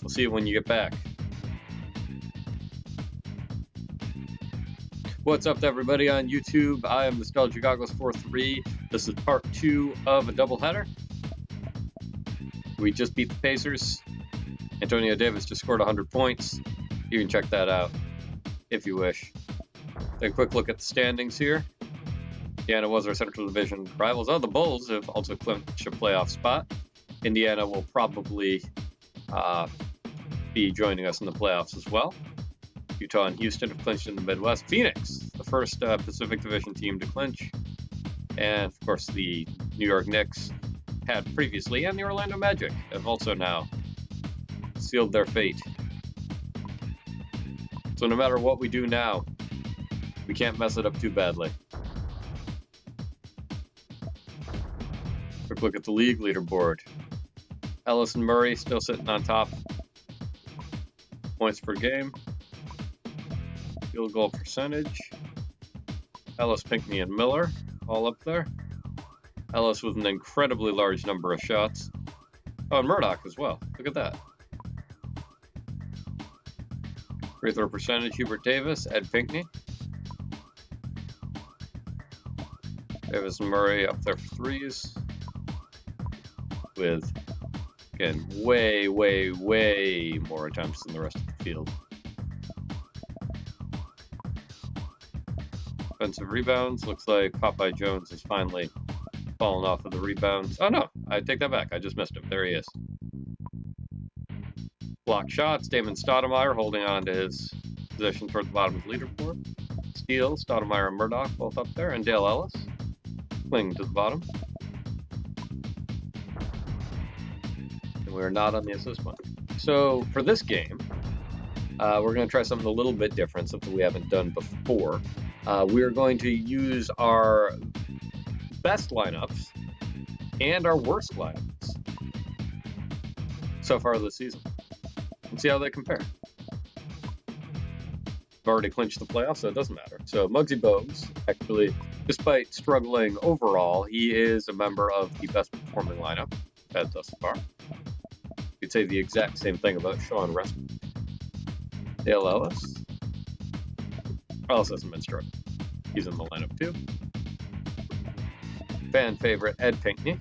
We'll see you when you get back. What's up to everybody on YouTube? I am Nostalgia Goggles 43. This is part 2 of a doubleheader. We just beat the Pacers. Antonio Davis just scored 100 points. You can check that out if you wish. Take a quick look at the standings here. Indiana was our Central Division rivals. Oh, the Bulls have also clinched a playoff spot. Indiana will probably be joining us in the playoffs as well. Utah and Houston have clinched in the Midwest. Phoenix, the first Pacific Division team to clinch. And, of course, the New York Knicks had previously, and the Orlando Magic have also now sealed their fate. So no matter what we do now, we can't mess it up too badly. Quick look at the league leaderboard. Ellis and Murray still sitting on top. Points per game. Field goal percentage. Ellis, Pinckney, and Miller all up there. Ellis with an incredibly large number of shots. Oh, and Murdoch as well. Look at that. Free throw percentage, Hubert Davis, Ed Pinckney. Davis and Murray up there for threes. With, again, way more attempts than the rest of the field. Offensive rebounds. Looks like Popeye Jones has finally fallen off of the rebounds. Oh no, I take that back. I just missed him. There he is. Block shots. Damon Stoudemire holding on to his position toward the bottom of the leaderboard. Steals. Stoudemire and Murdoch both up there. And Dale Ellis clinging to the bottom. And we're not on the assist one. So for this game, we're going to try something a little bit different, something we haven't done before. We're going to use our best lineups and our worst lineups so far this season and see how they compare. We've already clinched the playoffs, so it doesn't matter. So Muggsy Bogues, actually, despite struggling overall, he is a member of the best performing lineup we've had thus far. You could say the exact same thing about Sean Resnick. Dale Ellis. Ellis hasn't been struck. He's in the lineup too. Fan favorite Ed Pinckney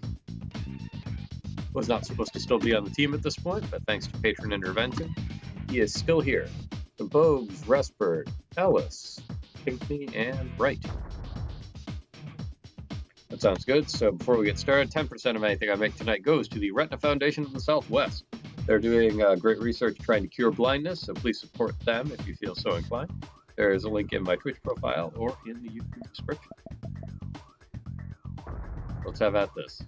was not supposed to still be on the team at this point, but thanks to patron intervention, he is still here. The Bogues, Resberg, Ellis, Pinckney, and Wright. That sounds good. So before we get started, 10% of anything I make tonight goes to the Retina Foundation of the Southwest. They're doing great research trying to cure blindness, so please support them if you feel so inclined. There is a link in my Twitch profile or in the YouTube description. Let's have at this.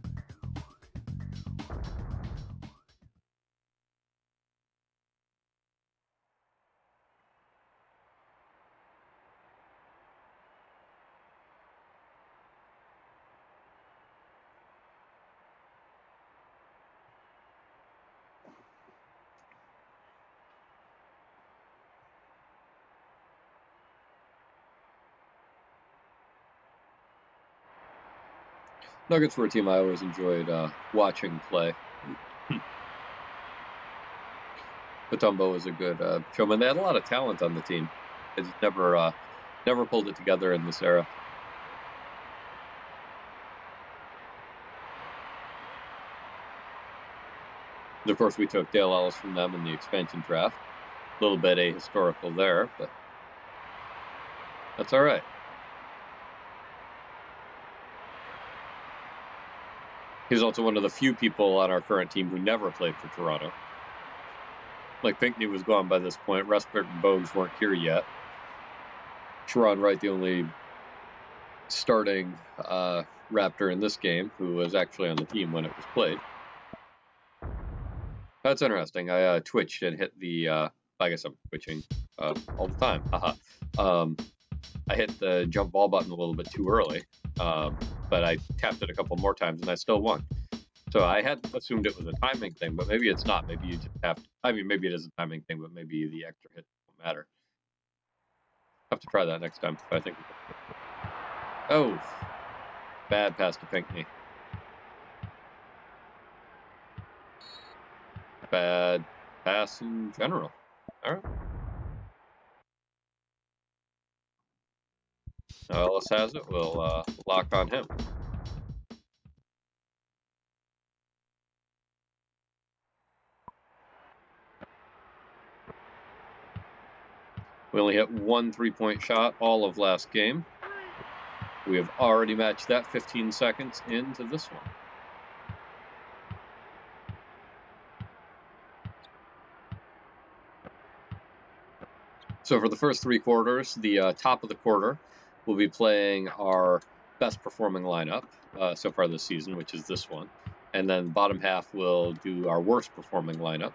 Nuggets were a team I always enjoyed watching play. Mutombo was a good showman. They had a lot of talent on the team. They just never pulled it together in this era. And of course, we took Dale Ellis from them in the expansion draft. A little bit ahistorical there, but that's all right. He's also one of the few people on our current team who never played for Toronto. Like Pinckney was gone by this point. Resberg and Bogues weren't here yet. Sharon Wright, the only starting Raptor in this game, who was actually on the team when it was played. That's interesting. I twitched and hit the, I guess I'm twitching all the time. Haha. I hit the jump ball button a little bit too early, but I tapped it a couple more times and I still won. So I had assumed it was a timing thing, but maybe it's not. Maybe you just have to, I mean, maybe it is a timing thing, but maybe the extra hit won't matter. Have to try that next time. I think. Oh, bad pass to Pinckney. Bad. pass in general. All right. Now Ellis has it. We'll lock on him. We only hit one three-point shot all of last game. We have already matched that 15 seconds into this one. So for the first three quarters, the top of the quarter, we'll be playing our best performing lineup so far this season, which is this one. And then bottom half, we'll do our worst performing lineup.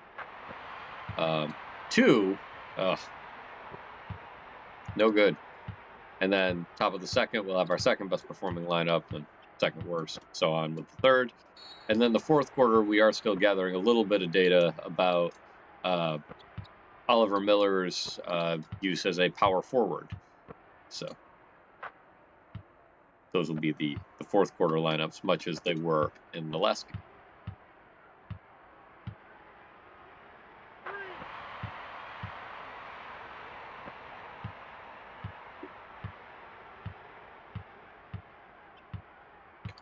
No good. And then top of the second, we'll have our second best performing lineup and second worst, so on with the third. And then the fourth quarter, we are still gathering a little bit of data about Oliver Miller's use as a power forward. So those will be the fourth quarter lineups, much as they were in the last game.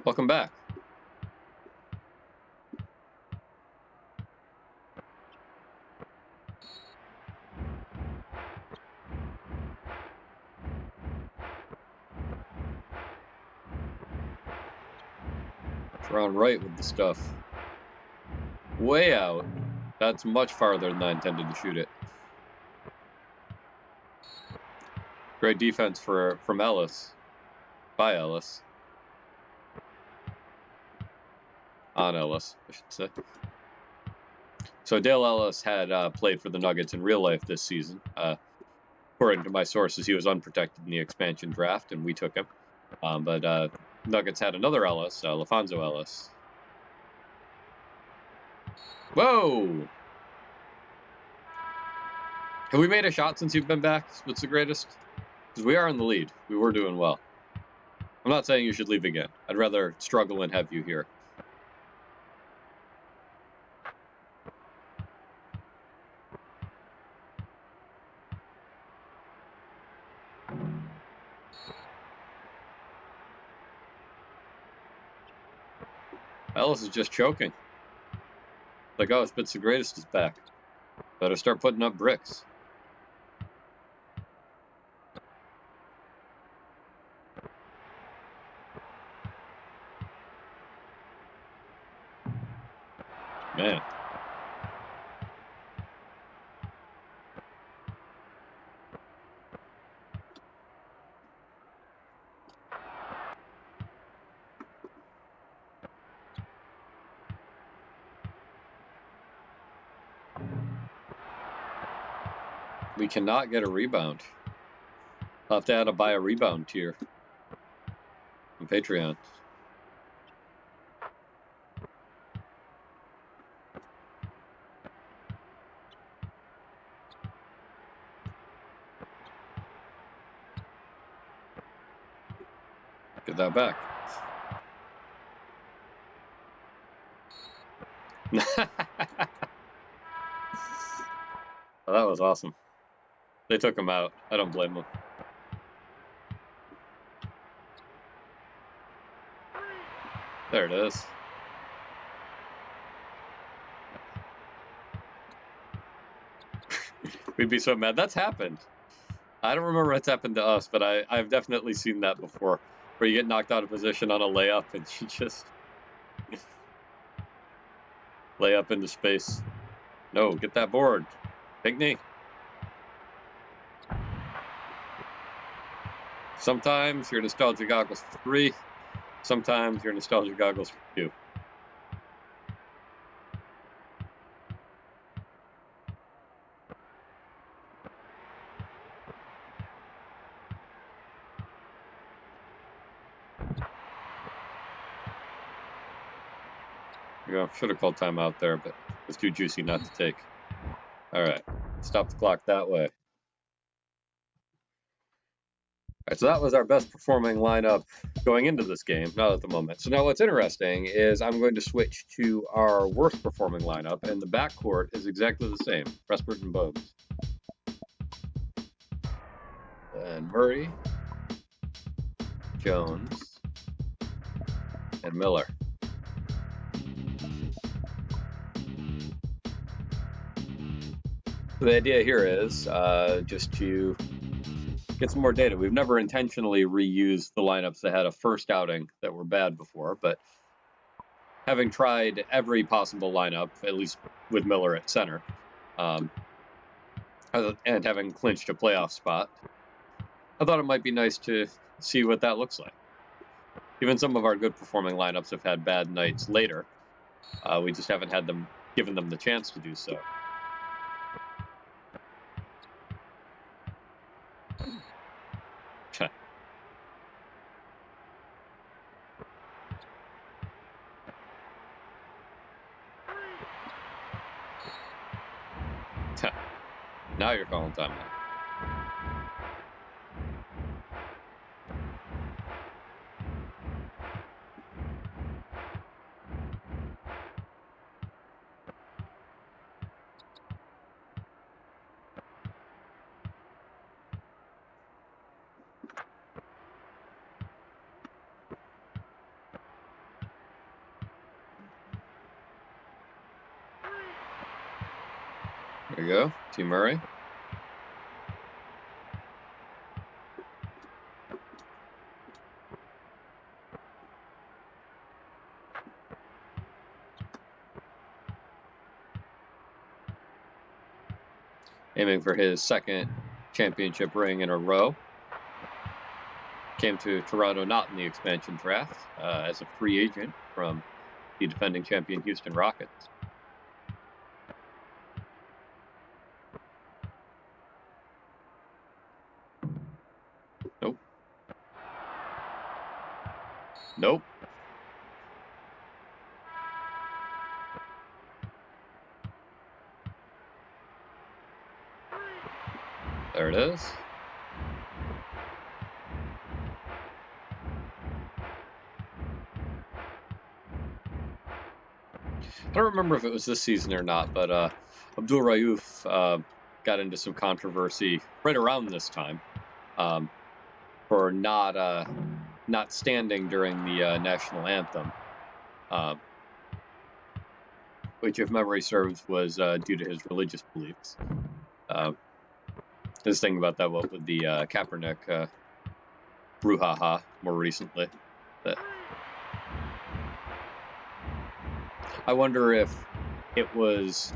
Welcome back. Ron right with the stuff. Way out. That's much farther than I intended to shoot it. Great defense from Ellis. By Ellis. On Ellis, I should say. So Dale Ellis had played for the Nuggets in real life this season. According to my sources, he was unprotected in the expansion draft, and we took him. But Nuggets had another Ellis, LaFonso Ellis. Whoa! Have we made a shot since you've been back? What's the greatest? Because we are in the lead. We were doing well. I'm not saying you should leave again. I'd rather struggle and have you here. Ellis is just choking. Like, oh, Spitz the Greatest is back. Better start putting up bricks. Man. We cannot get a rebound. I'll have to add to buy a rebound tier on Patreon. Get that back. Well, that was awesome. They took him out. I don't blame them. There it is. We'd be so mad. That's happened. I don't remember it's happened to us, but I've definitely seen that before, where you get knocked out of position on a layup and you just lay up into space. No, get that board. Big knee. Sometimes your nostalgia goggles for 3. Sometimes your nostalgia goggles for 2. Yeah, should have called timeout there, but it was too juicy not to take. All right, stop the clock that way. Right, so that was our best performing lineup going into this game, not at the moment. So now what's interesting is I'm going to switch to our worst performing lineup, and the backcourt is exactly the same, Pressburg and Bogues. And Murray, Jones, and Miller. So the idea here is just to get some more data. We've never intentionally reused the lineups that had a first outing that were bad before, but having tried every possible lineup, at least with Miller at center, and having clinched a playoff spot, I thought it might be nice to see what that looks like. Even some of our good performing lineups have had bad nights later. We just haven't had them given them the chance to do so. Now you're calling timeout. There you go, T. Murray. Aiming for his second championship ring in a row. Came to Toronto not in the expansion draft, as a free agent from the defending champion Houston Rockets. Nope. Nope. There it is. I don't remember if it was this season or not, but Abdul Rauf got into some controversy right around this time for not standing during the national anthem, which, if memory serves, was due to his religious beliefs. This thing about that, what with the Kaepernick brouhaha more recently, that I wonder if it was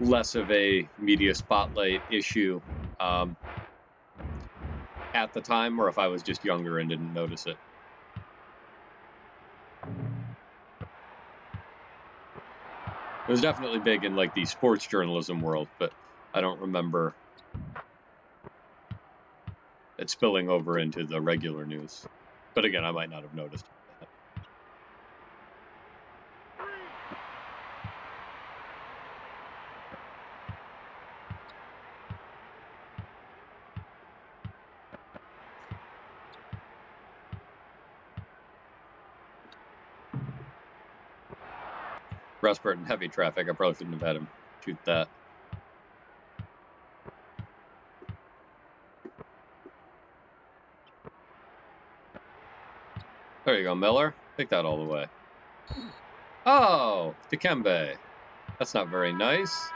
less of a media spotlight issue at the time, or if I was just younger and didn't notice it. It was definitely big in like the sports journalism world, but I don't remember it spilling over into the regular news. But again, I might not have noticed. Rustbert in heavy traffic. I probably shouldn't have had him shoot that. There you go, Miller. Take that all the way. Oh, Dikembe. That's not very nice.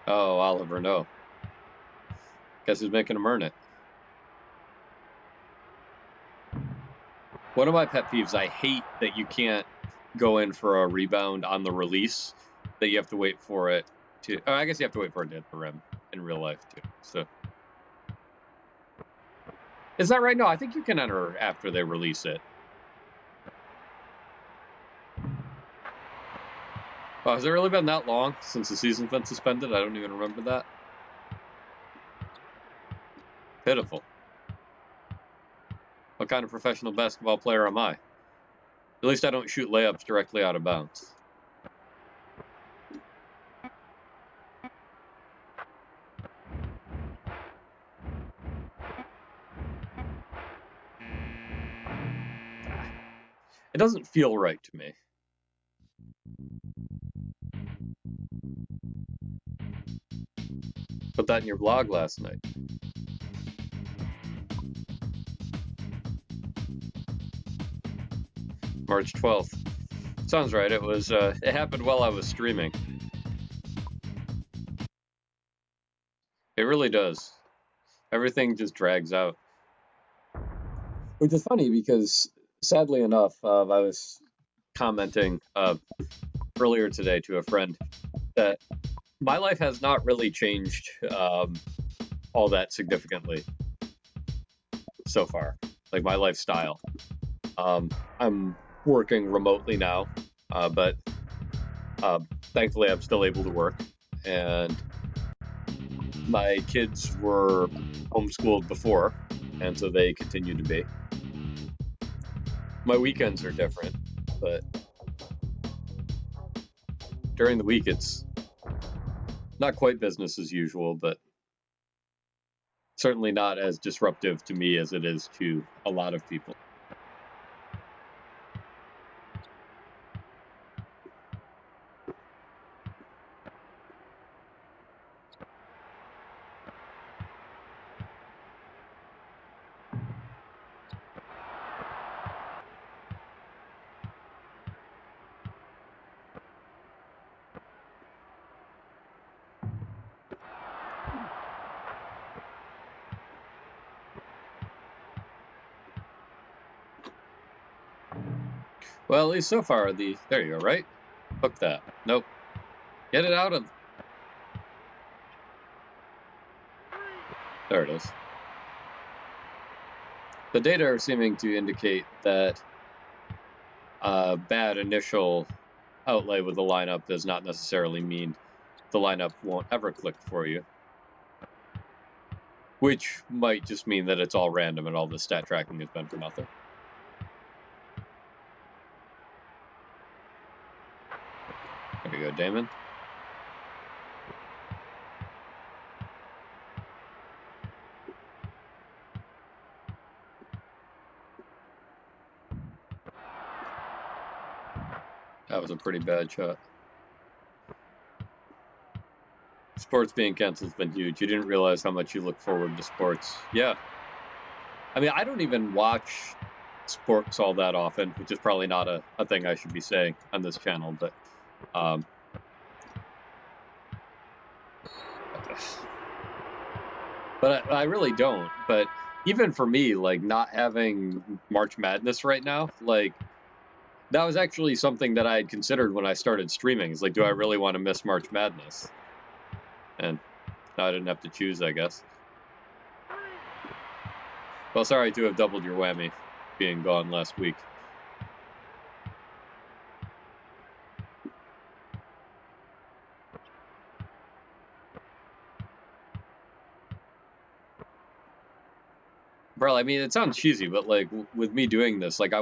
Oh, Oliver, no. Guess who's making him earn it? One of my pet peeves, I hate that you can't go in for a rebound on the release, that you have to wait for it to... Oh, I guess you have to wait for it to hit the rim in real life, too. So, is that right? No, I think you can enter after they release it. Oh, has it really been that long since the season's been suspended? I don't even remember that. Pitiful. What kind of professional basketball player am I? At least I don't shoot layups directly out of bounds. It doesn't feel right to me. Put that in your blog last night. March 12th. Sounds right. It was. It happened while I was streaming. It really does. Everything just drags out. Which is funny because, sadly enough, I was commenting earlier today to a friend that my life has not really changed all that significantly so far. Like my lifestyle. I'm working remotely now, but thankfully I'm still able to work. And my kids were homeschooled before, and so they continue to be. My weekends are different, but during the week it's not quite business as usual, but certainly not as disruptive to me as it is to a lot of people. Well, at least so far, there you go, right? Hook that. Nope. Get it out of... There it is. The data are seeming to indicate that a bad initial outlay with the lineup does not necessarily mean the lineup won't ever click for you. Which might just mean that it's all random and all the stat tracking has been for nothing. There you go, Damon. That was a pretty bad shot. Sports being canceled has been huge. You didn't realize how much you look forward to sports. Yeah. I mean, I don't even watch sports all that often, which is probably not a thing I should be saying on this channel, but I really don't. But even for me, like not having March Madness right now, like that was actually something that I had considered when I started streaming. It's like, do I really want to miss March Madness? And I didn't have to choose, I guess. Well, sorry to have doubled your whammy being gone last week. Bro, I mean, it sounds cheesy, but like with me doing this, like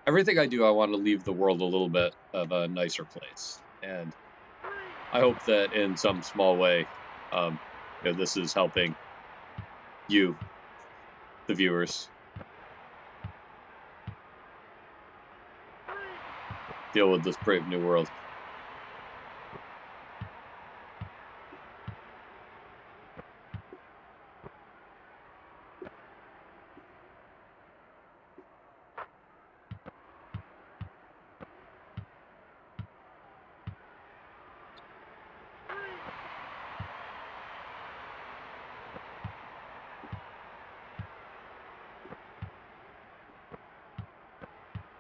everything I do, I want to leave the world a little bit of a nicer place. And I hope that in some small way, this is helping you, the viewers, deal with this brave new world.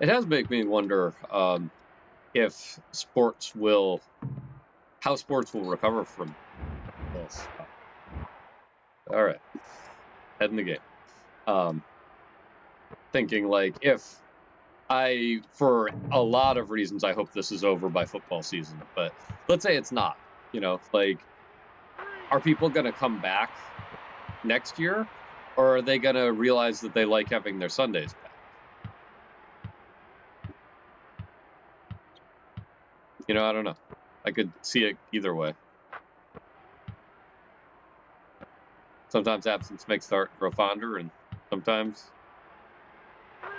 It has made me wonder if how sports will recover from this. All right, head in the game. Thinking like for a lot of reasons, I hope this is over by football season, but let's say it's not, like, are people going to come back next year, or are they going to realize that they like having their Sundays back? I don't know. I could see it either way. Sometimes absence makes the heart grow fonder, and sometimes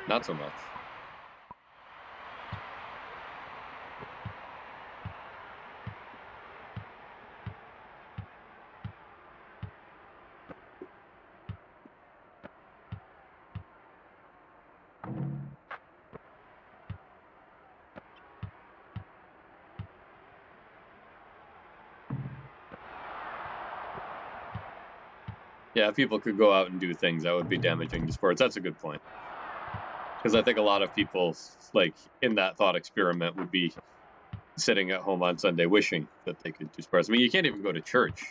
not so much. Yeah, if people could go out and do things, that would be damaging to sports. That's a good point. Because I think a lot of people, like, in that thought experiment would be sitting at home on Sunday wishing that they could do sports. I mean, you can't even go to church.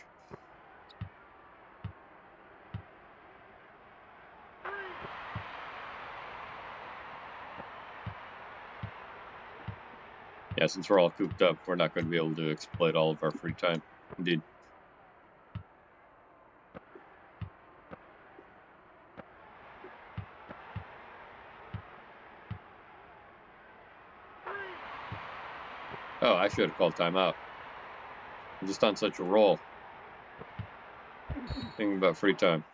Yeah, since we're all cooped up, we're not going to be able to exploit all of our free time. Indeed. Oh, I should have called timeout. I'm just on such a roll. Thinking about free time.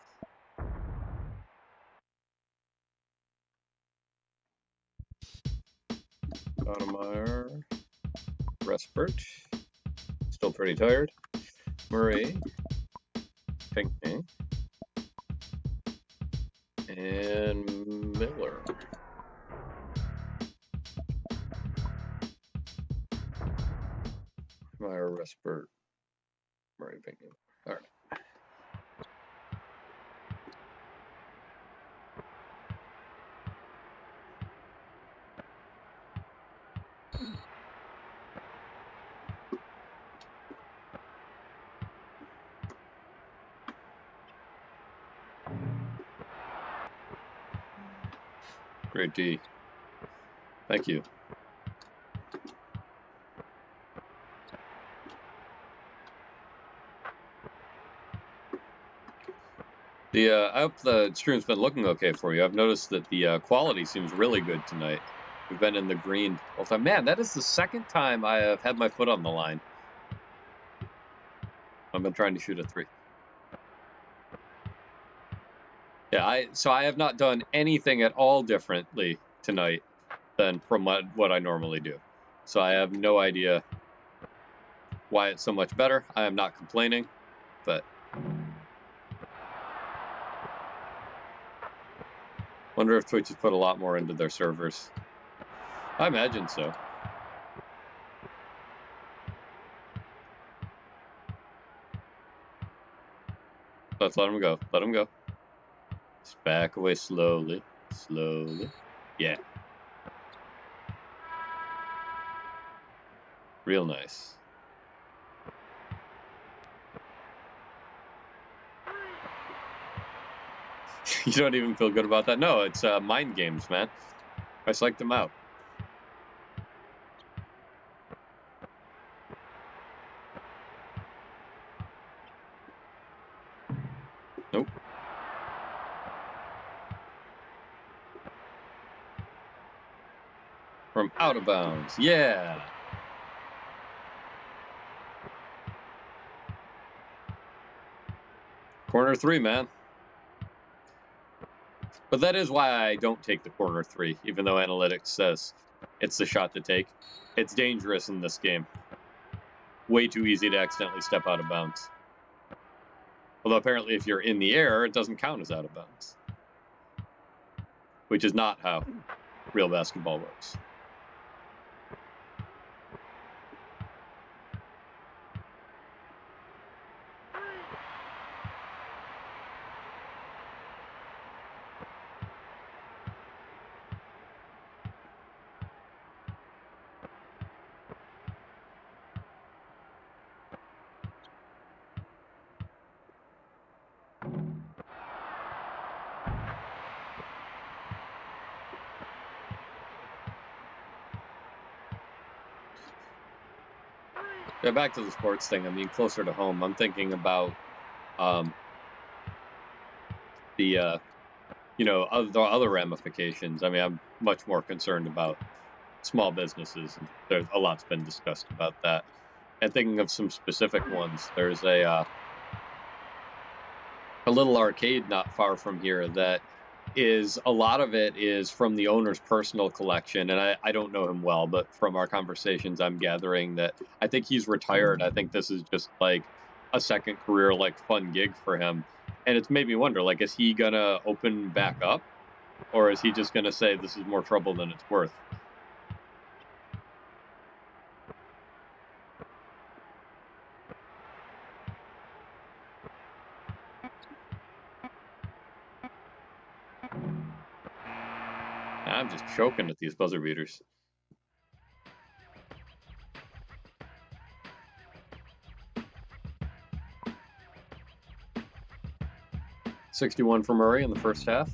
Automeyer. Respert. Still pretty tired. Murray. Pinckney. And Miller. Meyer, Respert. Murray, Pinckney. All right. Great D. Thank you. I hope the stream's been looking okay for you. I've noticed that the quality seems really good tonight. We've been in the green all the time. Man, that is the second time I have had my foot on the line. I've been trying to shoot a 3. Yeah, so I have not done anything at all differently tonight than from what I normally do. So I have no idea why it's so much better. I am not complaining, but wonder if Twitch has put a lot more into their servers. I imagine so. Let's let him go. Let him go. Just back away slowly. Slowly. Yeah. Real nice. You don't even feel good about that? No, it's mind games, man. I psyched them out. Nope. From out of bounds. Yeah. Corner 3, man. But that is why I don't take the corner 3, even though analytics says it's the shot to take. It's dangerous in this game. Way too easy to accidentally step out of bounds. Although apparently if you're in the air, it doesn't count as out of bounds. Which is not how real basketball works. Yeah, back to the sports thing. I mean, closer to home, I'm thinking about the other ramifications. I mean, I'm much more concerned about small businesses. There's a lot's been discussed about that. And thinking of some specific ones, there's a little arcade not far from here that is, a lot of it is from the owner's personal collection. And I don't know him well, but from our conversations, I'm gathering that I think he's retired. I think this is just like a second career, like fun gig for him. And it's made me wonder, like, is he going to open back up? Or is he just going to say this is more trouble than it's worth? I'm just choking at these buzzer beaters. .61 for Murray in the first half.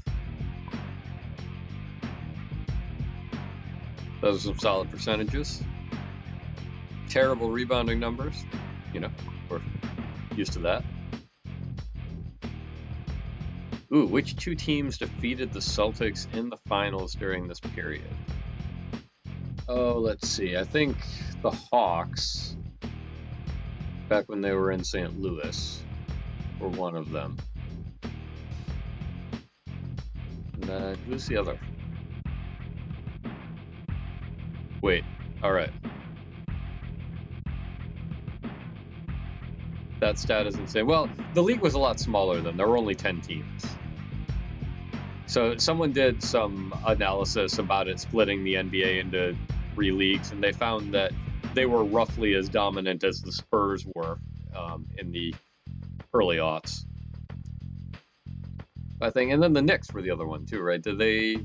Those are some solid percentages. Terrible rebounding numbers. You know, we're used to that. Ooh, which two teams defeated the Celtics in the finals during this period? Oh, let's see. I think the Hawks, back when they were in St. Louis, were one of them. And then who's the other? Wait, all right. That stat is insane. Well, the league was a lot smaller then. There were only 10 teams. So someone did some analysis about it splitting the NBA into 3 leagues, and they found that they were roughly as dominant as the Spurs were in the early aughts, I think. And then the Knicks were the other one too, right?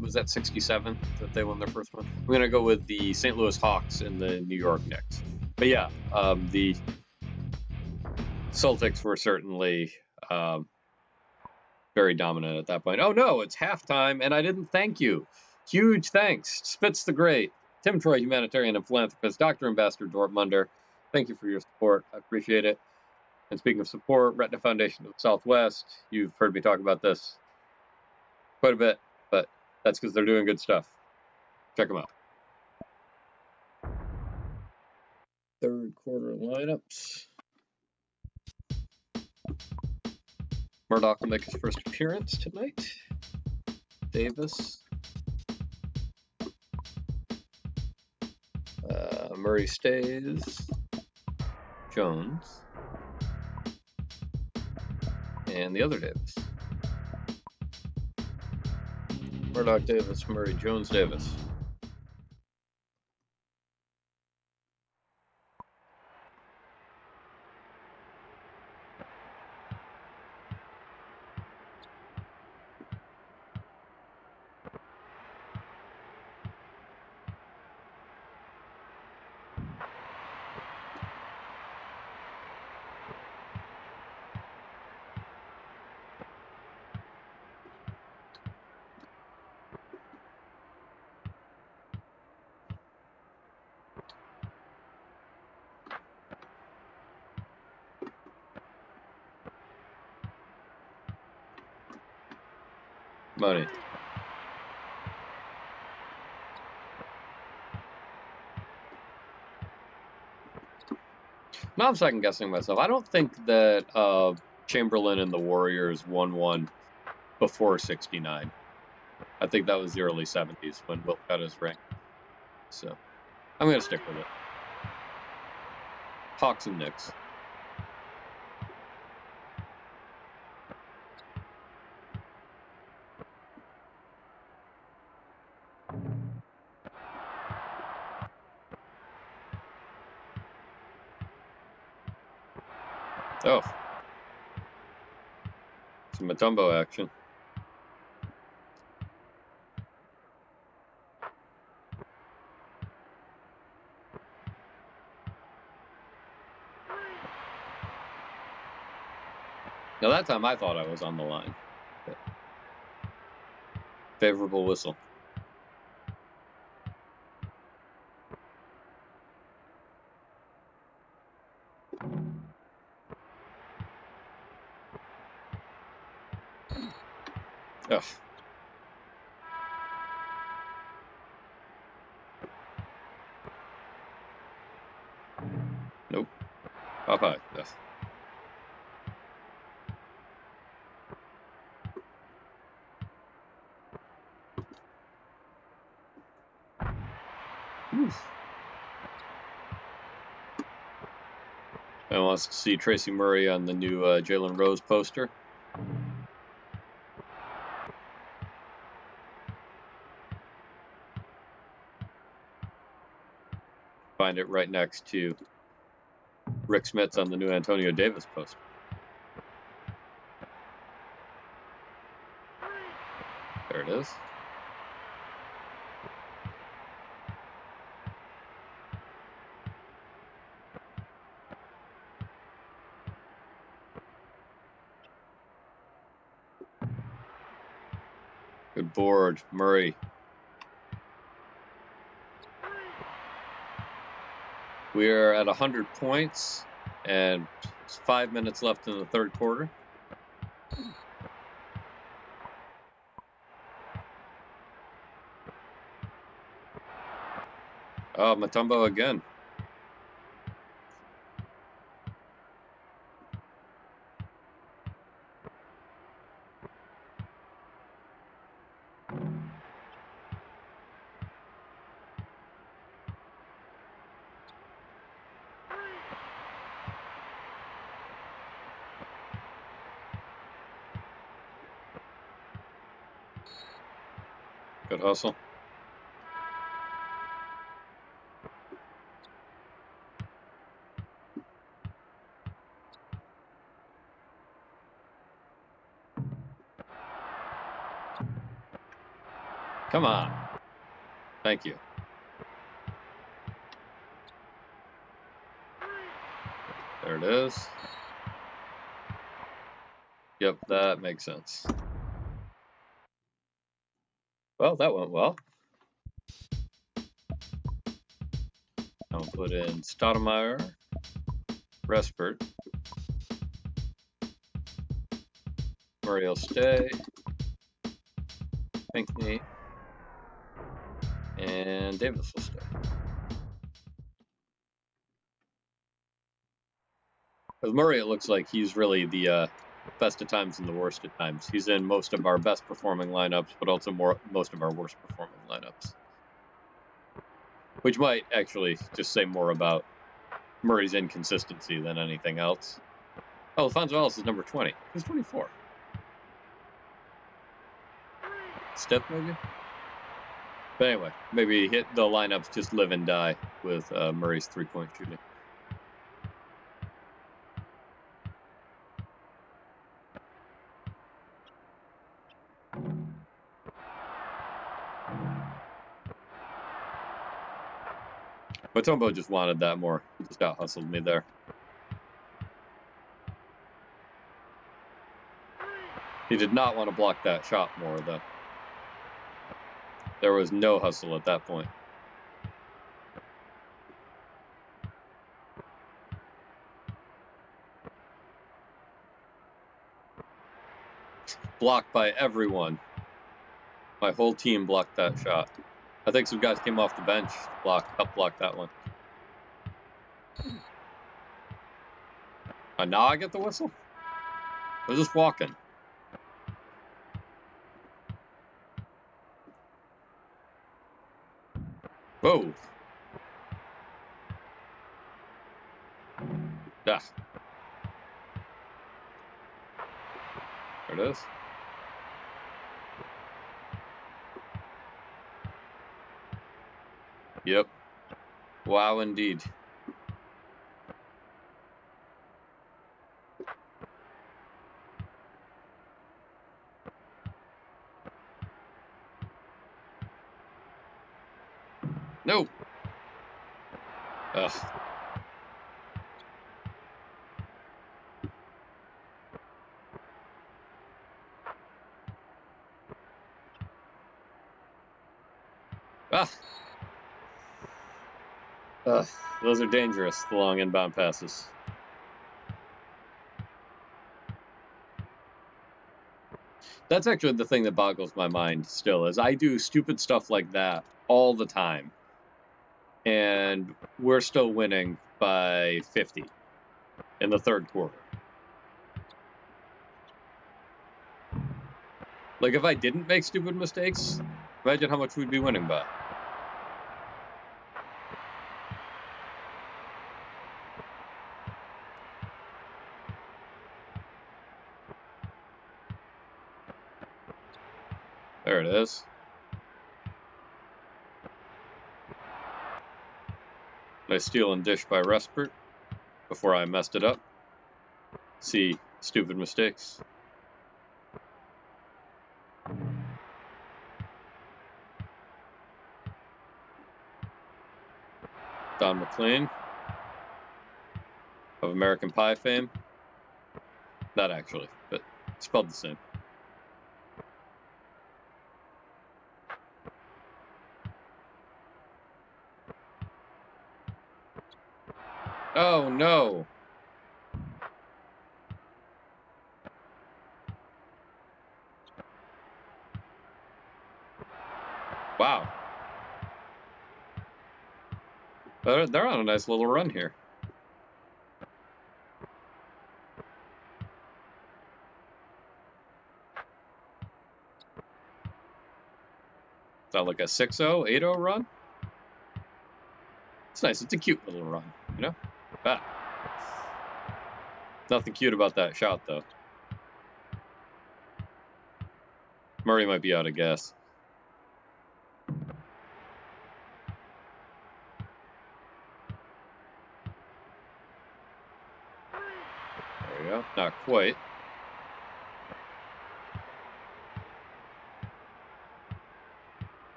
Was that 67 that they won their first one? I'm going to go with the St. Louis Hawks and the New York Knicks. But yeah, the Celtics were certainly very dominant at that point. Oh no, it's halftime, and I didn't thank you. Huge thanks. Spitz the Great, Tim Troy, humanitarian and philanthropist, Dr. Ambassador Dortmunder. Thank you for your support. I appreciate it. And speaking of support, Retina Foundation of the Southwest, you've heard me talk about this quite a bit, but that's because they're doing good stuff. Check them out. Third quarter lineups. Murdoch will make his first appearance tonight. Davis. Murray stays. Jones. And the other Davis. Murdoch, Davis, Murray, Jones, Davis. Money. Now I'm second guessing myself. I don't think that Chamberlain and the Warriors won one before '69. I think that was the early '70s when Wilt got his ring. So I'm going to stick with it. Hawks and Knicks. Oh. Some Mutombo action. Now that time I thought I was on the line. But favorable whistle. Ugh. Nope. Popeye. Yes. I wants to see Tracy Murray on the new Jalen Rose poster. Find it right next to Rick Smits on the new Antonio Davis poster. There it is. Good board, Murray. We're at 100 points, and 5 minutes left in the third quarter. Oh, Mutombo again. Good hustle. Come on. Thank you. There it is. Yep, that makes sense. Well, that went well. I'll put in Stoudemire, Respert, Murray will stay, Pinckney, and Davis will stay. With Murray, it looks like he's really the best at times and the worst at times. He's in most of our best performing lineups, but also most of our worst performing lineups. Which might actually just say more about Murray's inconsistency than anything else. Oh, Alfonso Ellis is number 20. He's 24. Step, maybe? But anyway, maybe the lineups just live and die with Murray's three-point shooting. Mutombo just wanted that more. He just out-hustled me there. He did not want to block that shot more, though. There was no hustle at that point. Blocked by everyone. My whole team blocked that shot. I think some guys came off the bench to help block that one. And now I get the whistle? They're just walking. Whoa. Ah. There it is. Yep. Wow, indeed. No. Ugh. Ah. Those are dangerous, the long inbound passes. That's actually the thing that boggles my mind still, is I do stupid stuff like that all the time. And we're still winning by 50 in the third quarter. Like, if I didn't make stupid mistakes, imagine how much we'd be winning by. There it is. Nice steal and dish by Respert before I messed it up. See, stupid mistakes. Don McLean of American Pie fame. Not actually, but spelled the same. Oh, no. Wow. They're on a nice little run here. Is that like a 6-0, 8-0 run? It's nice. It's a cute little run, you know? Ah. Nothing cute about that shot, though. Murray might be out of gas. There we go. Not quite.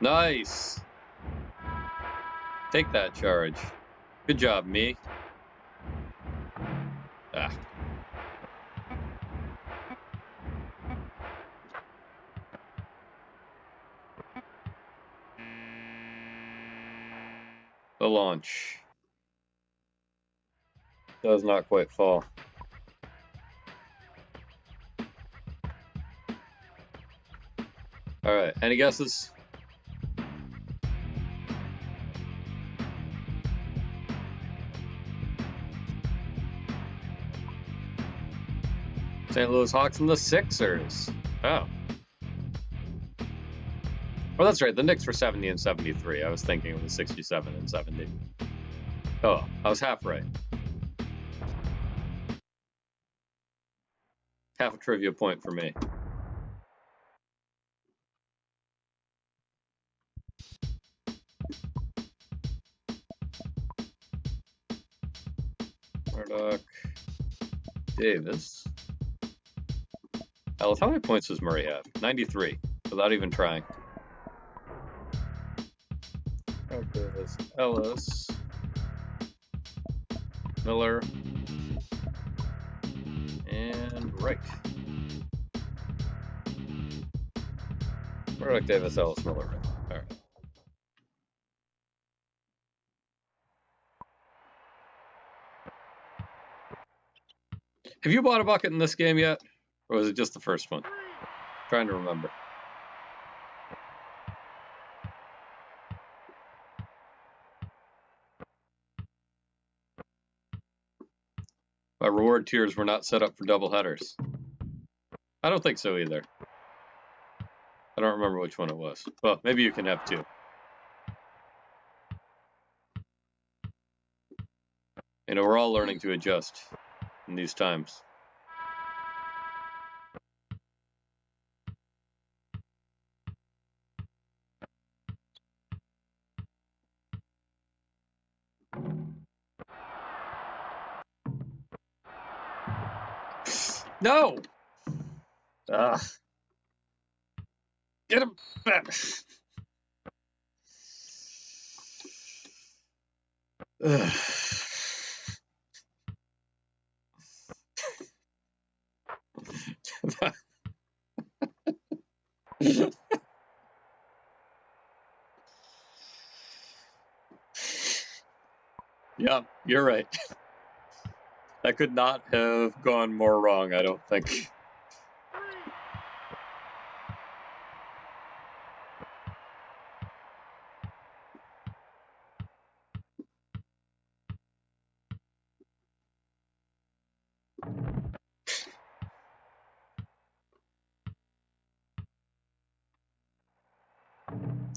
Nice. Take that charge. Good job, me. Ah. The launch. Does not quite fall. All right. Any guesses? St. Louis Hawks and the Sixers. Oh. Oh, that's right. The Knicks were 70 and 73. I was thinking it was 67 and 70. Oh, I was half right. Half a trivia point for me. Murdoch. Davis. Ellis, how many points does Murray have? 93, without even trying. Davis, Ellis, Miller, and Wright. Murdoch, Davis, Ellis, Miller, Wright. All right. Have you bought a bucket in this game yet? Or was it just the first one? I'm trying to remember. My reward tiers were not set up for double headers. I don't think so either. I don't remember which one it was. Well, maybe you can have two. You know, we're all learning to adjust in these times. No! Ah. Get him back! Yeah, you're right. That could not have gone more wrong, I don't think.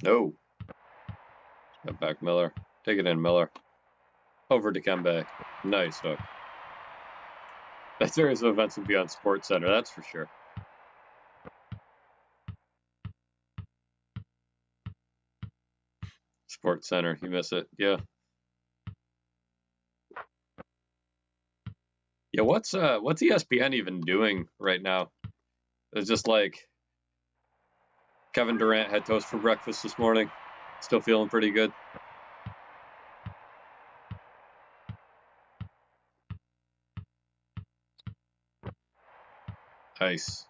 No. Got back Miller. Take it in, Miller. Over to Kembe. Nice hook. That series of events will be on Sports Center, that's for sure. Sports Center, you miss it, yeah. Yeah, what's ESPN even doing right now? It's just like Kevin Durant had toast for breakfast this morning. Still feeling pretty good. Nice.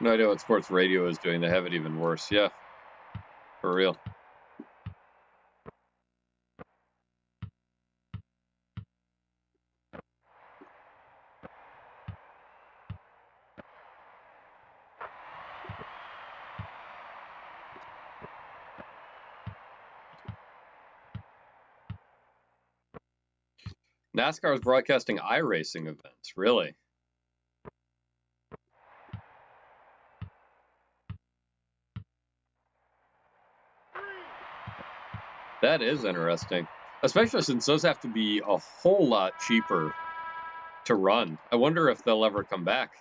No idea what sports radio is doing. They have it even worse. Yeah, for real. NASCAR is broadcasting iRacing events. Really? That is interesting. Especially since those have to be a whole lot cheaper to run. I wonder if they'll ever come back.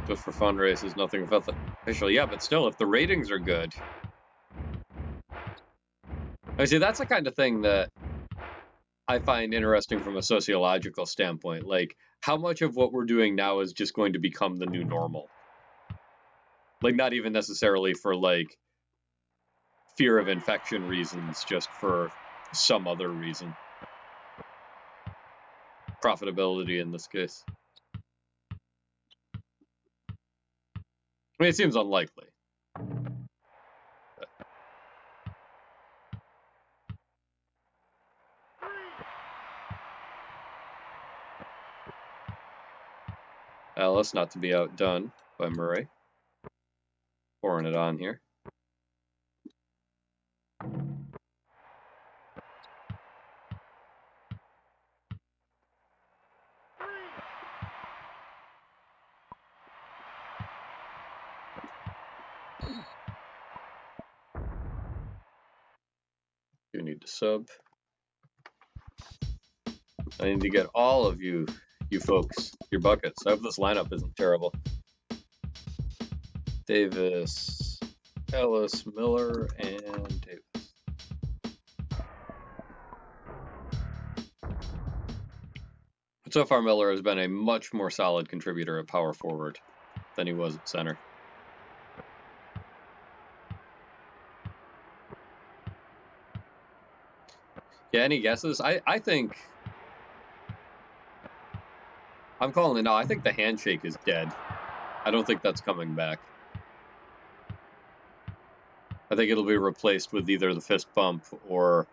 Just for fun races, nothing official. Yeah, but still, if the ratings are good. I see, that's the kind of thing that I find interesting from a sociological standpoint. Like, how much of what we're doing now is just going to become the new normal? Like, not even necessarily for, like, fear of infection reasons, just for some other reason. Profitability in this case. I mean, it seems unlikely. Alice, not to be outdone by Murray. Pouring it on here. You need to sub. I need to get all of you folks, your buckets. I hope this lineup isn't terrible. Davis, Ellis, Miller, and Davis. But so far, Miller has been a much more solid contributor at power forward than he was at center. Yeah, any guesses? I think... I'm calling it now. I think the handshake is dead. I don't think that's coming back. I think it'll be replaced with either the fist bump or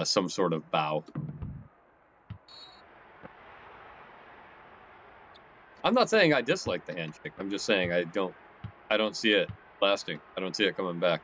some sort of bow. I'm not saying I dislike the handshake. I'm just saying I don't see it lasting. I don't see it coming back.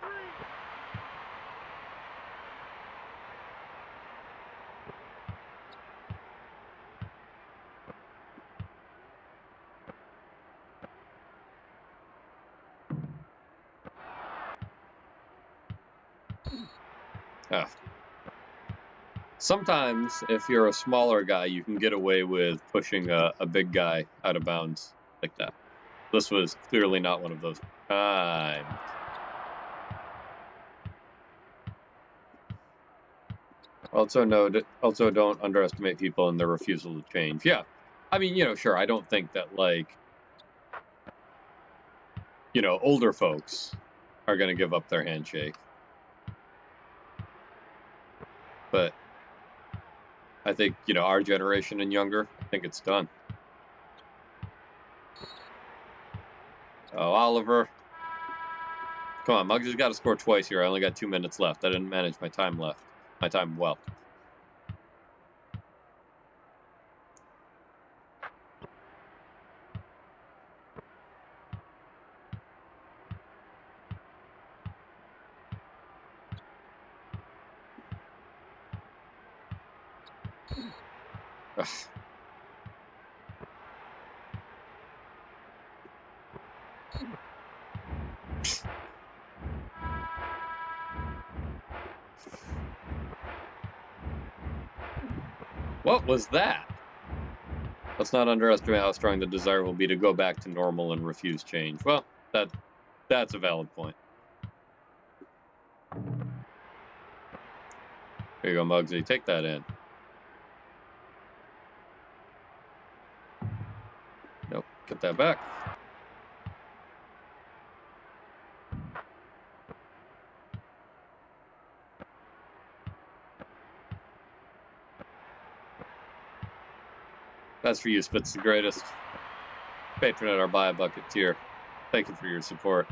Sometimes, if you're a smaller guy, you can get away with pushing a big guy out of bounds like that. This was clearly not one of those times. Also don't underestimate people and their refusal to change. Yeah, I mean, sure, I don't think that, like, older folks are going to give up their handshake. But I think, our generation and younger, I think it's done. Oh, Oliver. Come on, Muggs has got to score twice here. I only got 2 minutes left. I didn't manage my time well. Ugh. What was that? Let's not underestimate how strong the desire will be to go back to normal and refuse change. Well, that's a valid point. Here you go, Muggsy. Take that in. Nope. Get that back. That's for you, Spitz the Greatest. Patron at our Buy a Bucket tier. Thank you for your support.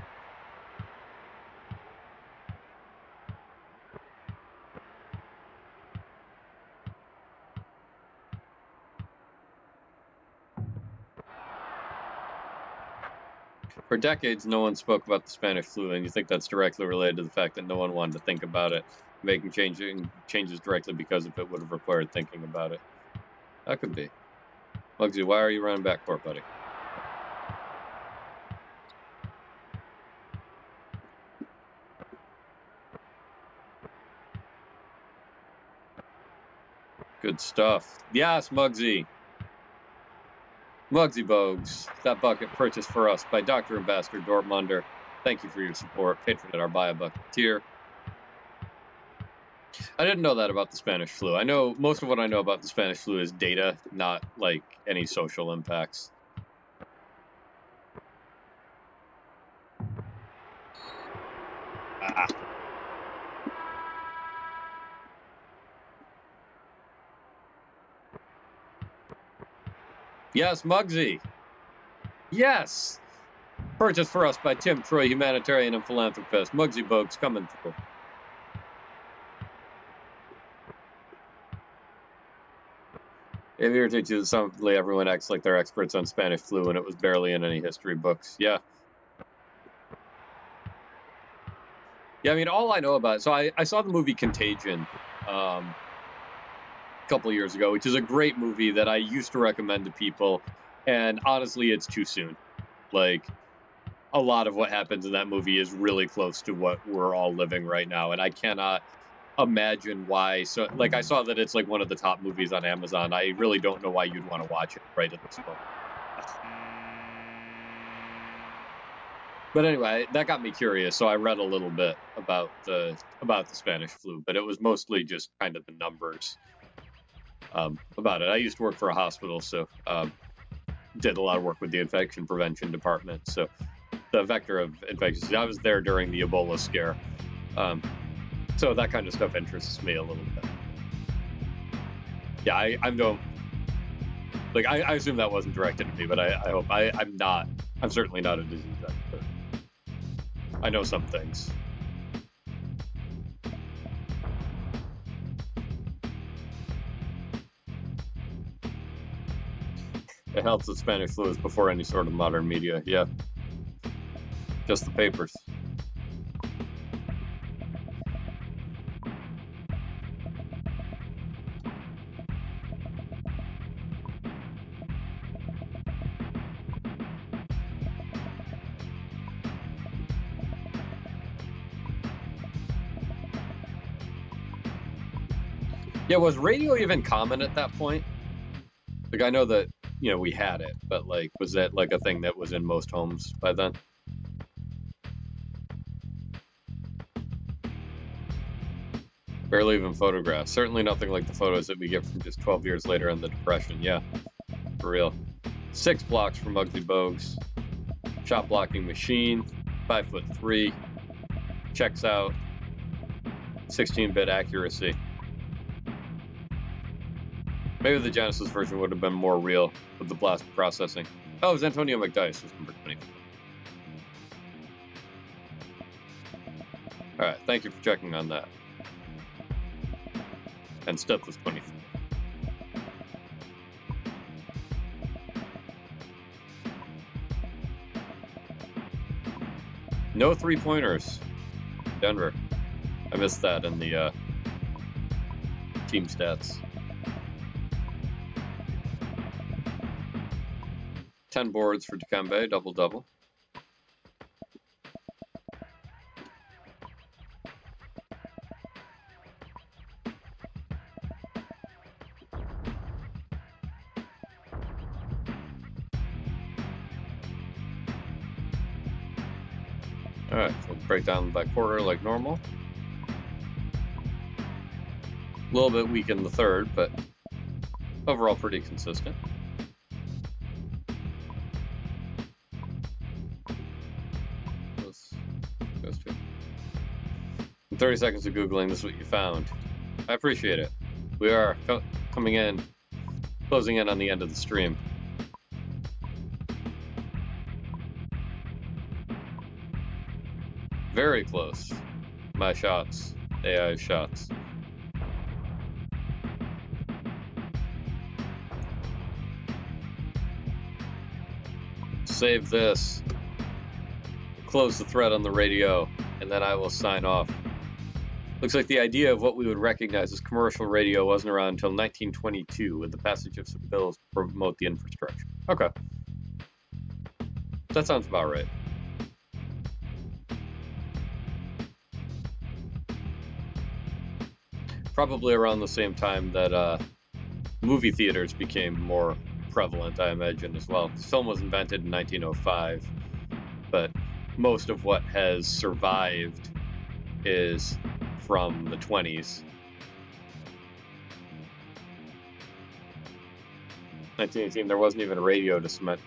For decades, no one spoke about the Spanish flu, and you think that's directly related to the fact that no one wanted to think about it. Making changes directly because of it would have required thinking about it. That could be. Muggsy, why are you running backcourt, buddy? Good stuff. Yes, Muggsy. Muggsy Bogues. That bucket purchased for us by Dr. Ambassador Dortmunder. Thank you for your support. Patron at our Buy a Bucket tier. I didn't know that about the Spanish flu. I know most of what I know about the Spanish flu is data, not like any social impacts. Ah. Yes, Muggsy. Yes. Purchased for us by Tim Troy, humanitarian and philanthropist. Muggsy Bogues coming through. It irritates you that suddenly everyone acts like they're experts on Spanish flu and it was barely in any history books. Yeah. Yeah, I mean, all I know about it, so I saw the movie Contagion a couple of years ago, which is a great movie that I used to recommend to people, and honestly, it's too soon. Like, a lot of what happens in that movie is really close to what we're all living right now, and I cannot imagine why. So, like, I saw that it's like one of the top movies on Amazon. I really don't know why you'd want to watch it right at this moment. But anyway, that got me curious, so I read a little bit about the Spanish flu, but it was mostly just kind of the numbers about it. I used to work for a hospital, so did a lot of work with the infection prevention department. So the vector of infections, I was there during the Ebola scare, so that kind of stuff interests me a little bit. Yeah, I don't like. I assume that wasn't directed at me, but I hope I'm not. I'm certainly not a disease expert. I know some things. It helps that Spanish flu is before any sort of modern media. Yeah. Just the papers. Yeah, was radio even common at that point? Like, I know that, you know, we had it, but, like, was that, like, a thing that was in most homes by then? Barely even photographs. Certainly nothing like the photos that we get from just 12 years later in the Depression. Yeah, for real. 6 blocks from Muggsy Bogues. Shot blocking machine. 5'3". Checks out. 16-bit accuracy. Maybe the Genesis version would have been more real with the blast processing. Oh, it was Antonio McDyess was number 20. Alright, thank you for checking on that. And Step was 23. No 3-pointers. Denver. I missed that in the team stats. 10 boards for Dikembe, double-double. Alright, so we'll break down by quarter like normal. A little bit weak in the third, but overall pretty consistent. Goes to. In 30 seconds of Googling, this is what you found. I appreciate it. We are coming in closing in on the end of the stream. Very close. My shots. AI shots. Save this. Close the thread on the radio, and then I will sign off. Looks like the idea of what we would recognize as commercial radio wasn't around until 1922 with the passage of some bills to promote the infrastructure. Okay. That sounds about right. Probably around the same time that movie theaters became more prevalent, I imagine, as well. Film was invented in 1905, but most of what has survived is from the 20s. 1918, there wasn't even a radio to cement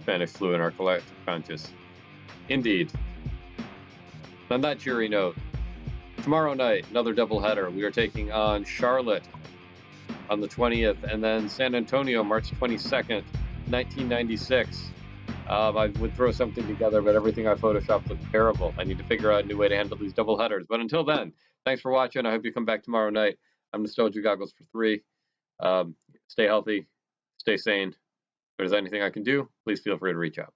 Spanish flu in our collective conscious. Indeed. On that cheery note, tomorrow night, another doubleheader. We are taking on Charlotte on the 20th, and then San Antonio, March 22nd, 1996. I would throw something together, but everything I photoshopped looked terrible. I need to figure out a new way to handle these doubleheaders. But until then, thanks for watching. I hope you come back tomorrow night. I'm Nostalgia Goggles for 3. Stay healthy, stay sane. If there's anything I can do, please feel free to reach out.